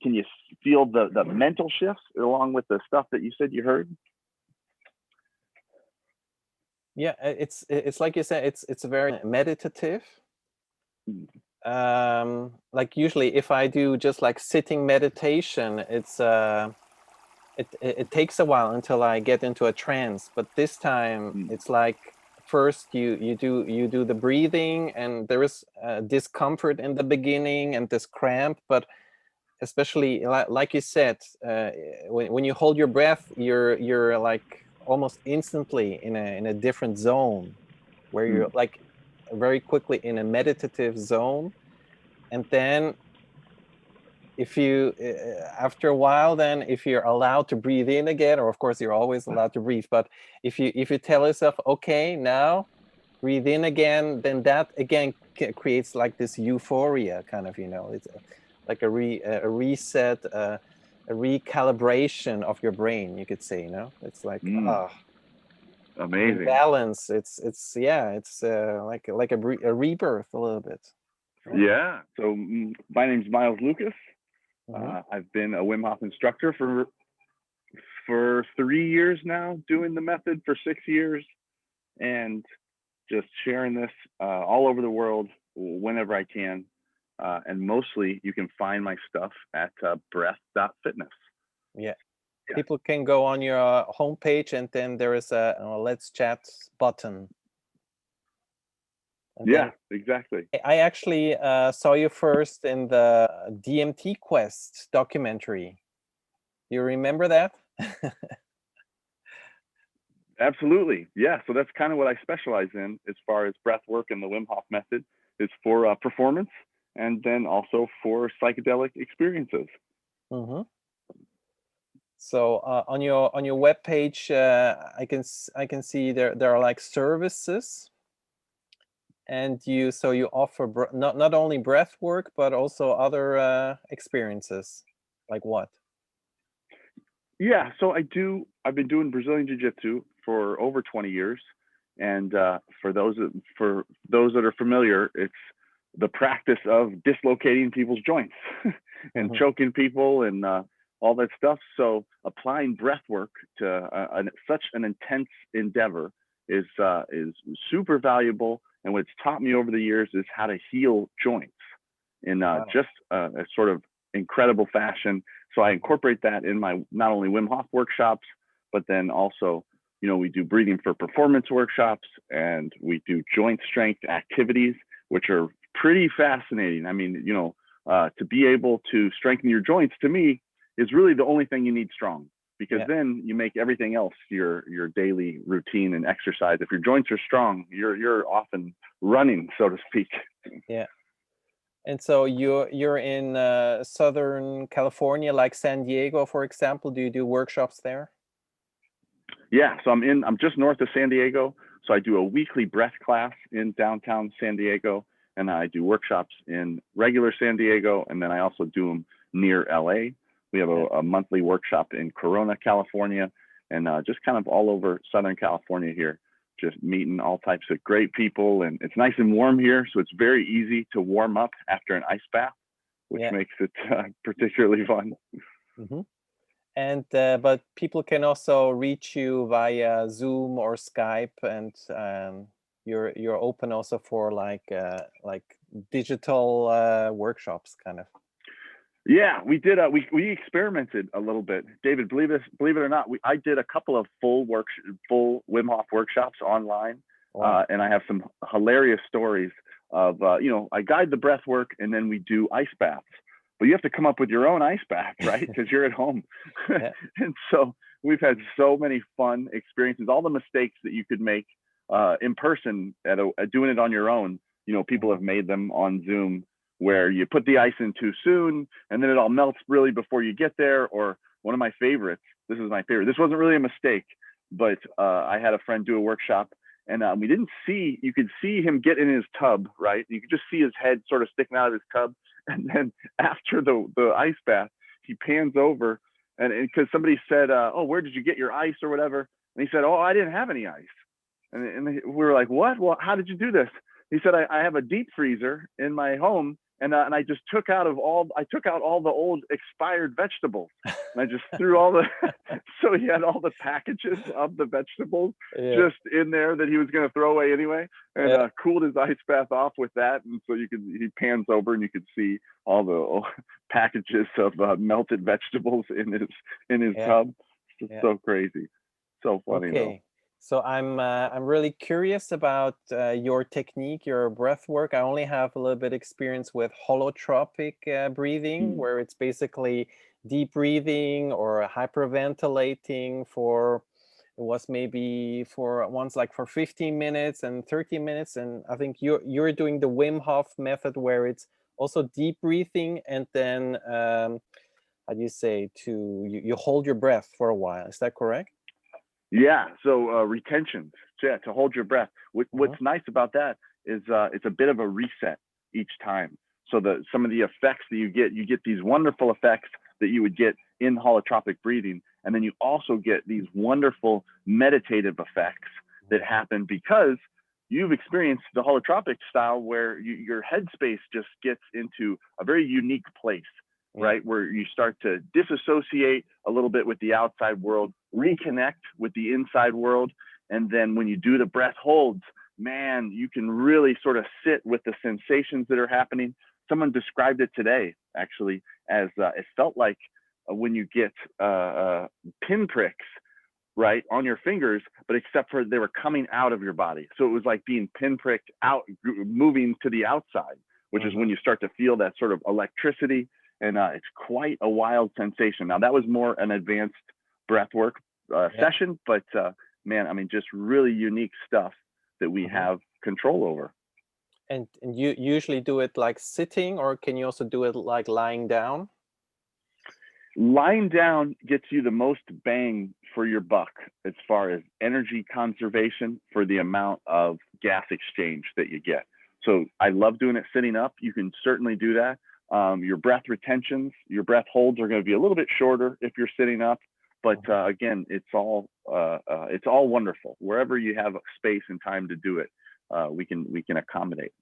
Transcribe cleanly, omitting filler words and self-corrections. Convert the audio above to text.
can you feel the mental shifts along with the stuff that you said you heard? Yeah, it's like you said, it's very meditative. Like usually if I do just like sitting meditation, it takes a while until I get into a trance. But this time it's like first you do the breathing, and there is discomfort in the beginning and this cramp, but especially like you said, when you hold your breath, you're like almost instantly in a different zone where you're like very quickly in a meditative zone. And then if you after a while, then if you're allowed to breathe in again, or of course you're always allowed to breathe, but if you tell yourself, okay, now breathe in again, then that again creates like this euphoria kind of, it's like a reset, a recalibration of your brain, you could say. It's like in Amazing. balance. It's like a rebirth a little bit. Yeah. So my name's Miles Lukas. Mm-hmm. I've been a Wim Hof instructor for 3 years now, doing the method for 6 years, and just sharing this all over the world whenever I can. And mostly you can find my stuff at breath.fitness. Yeah. People can go on your homepage, and then there is a let's chat button. And yeah, exactly. I actually saw you first in the DMT Quest documentary. You remember that? Absolutely. Yeah. So that's kind of what I specialize in as far as breath work and the Wim Hof method is for performance, and then also for psychedelic experiences. Mm-hmm. So on your webpage, I can see there are like services, and you offer not only breath work but also other experiences. Like what? Yeah, so I've been doing Brazilian Jiu-Jitsu for over 20 years, and for those that are familiar, it's the practice of dislocating people's joints and choking people and all that stuff. So applying breath work to such an intense endeavor is super valuable. And what it's taught me over the years is how to heal joints in just a sort of incredible fashion. So I incorporate that in my not only Wim Hof workshops, but then also, we do breathing for performance workshops, and we do joint strength activities, which are pretty fascinating. I mean, to be able to strengthen your joints, to me, is really the only thing you need strong, because then you make everything else your daily routine and exercise. If your joints are strong, you're often running, so to speak. Yeah. And so you're in Southern California, like San Diego, for example. Do you do workshops there? Yeah, so I'm just north of San Diego. So I do a weekly breath class in downtown San Diego, and I do workshops in regular San Diego, and then I also do them near LA. We have a monthly workshop in Corona, California, and just kind of all over Southern California here, just meeting all types of great people. And it's nice and warm here, so it's very easy to warm up after an ice bath, which makes it particularly fun. Mm-hmm. And but people can also reach you via Zoom or Skype, and you're open also for like digital workshops, kind of. Yeah, we did. We experimented a little bit, David. Believe it or not, I did a couple of full Wim Hof workshops online. Wow. And I have some hilarious stories of I guide the breath work, and then we do ice baths. But you have to come up with your own ice bath, right? Because you're at home. And so we've had so many fun experiences. All the mistakes that you could make in person at doing it on your own, people have made them on Zoom, where you put the ice in too soon and then it all melts really before you get there. Or one of my favorites, this is my favorite. This wasn't really a mistake, but I had a friend do a workshop, and you could see him get in his tub, right? You could just see his head sort of sticking out of his tub. And then after the ice bath, he pans over, and because somebody said, oh, where did you get your ice or whatever? And he said, oh, I didn't have any ice. And we were like, what? Well, how did you do this? He said, I have a deep freezer in my home, and I just took out all the old expired vegetables, and I just threw all the so he had all the packages of the vegetables Yeah. just in there that he was going to throw away anyway, and Yeah. cooled his ice bath off with that. And so he pans over and you could see all the packages of melted vegetables in his Yeah. tub. It's Yeah. so crazy, so funny though. Okay. So I'm really curious about your technique, your breath work. I only have a little bit experience with holotropic breathing, Mm. where it's basically deep breathing or hyperventilating for, it was maybe for once like for 15 minutes and 30 minutes. And I think you're doing the Wim Hof method, where it's also deep breathing, and then how do you say, you hold your breath for a while. Is that correct? Yeah. So retentions, yeah, to hold your breath. Hmm. What's nice about that is it's a bit of a reset each time. So some of the effects that you get these wonderful effects that you would get in holotropic breathing, and then you also get these wonderful meditative effects that happen because you've experienced the holotropic style, where your headspace just gets into a very unique place, Yeah. right? Where you start to disassociate a little bit with the outside world, reconnect with the inside world. And then when you do the breath holds, man, you can really sort of sit with the sensations that are happening. Someone described it today, actually, as it felt like when you get pinpricks, right, on your fingers, but except for they were coming out of your body. So it was like being pinpricked out, moving to the outside, which is when Hmm. you start to feel that sort of electricity. And it's quite a wild sensation. Now, that was more an advanced breath work Yeah. session, but man, I mean, just really unique stuff that we Hmm. have control over. And you usually do it like sitting, or can you also do it like lying down? Lying down gets you the most bang for your buck as far as energy conservation for the amount of gas exchange that you get. So I love doing it sitting up. You can certainly do that. Your breath retentions, your breath holds are going to be a little bit shorter if you're sitting up, but Mhm. again, it's all wonderful. Wherever you have space and time to do it, we can accommodate.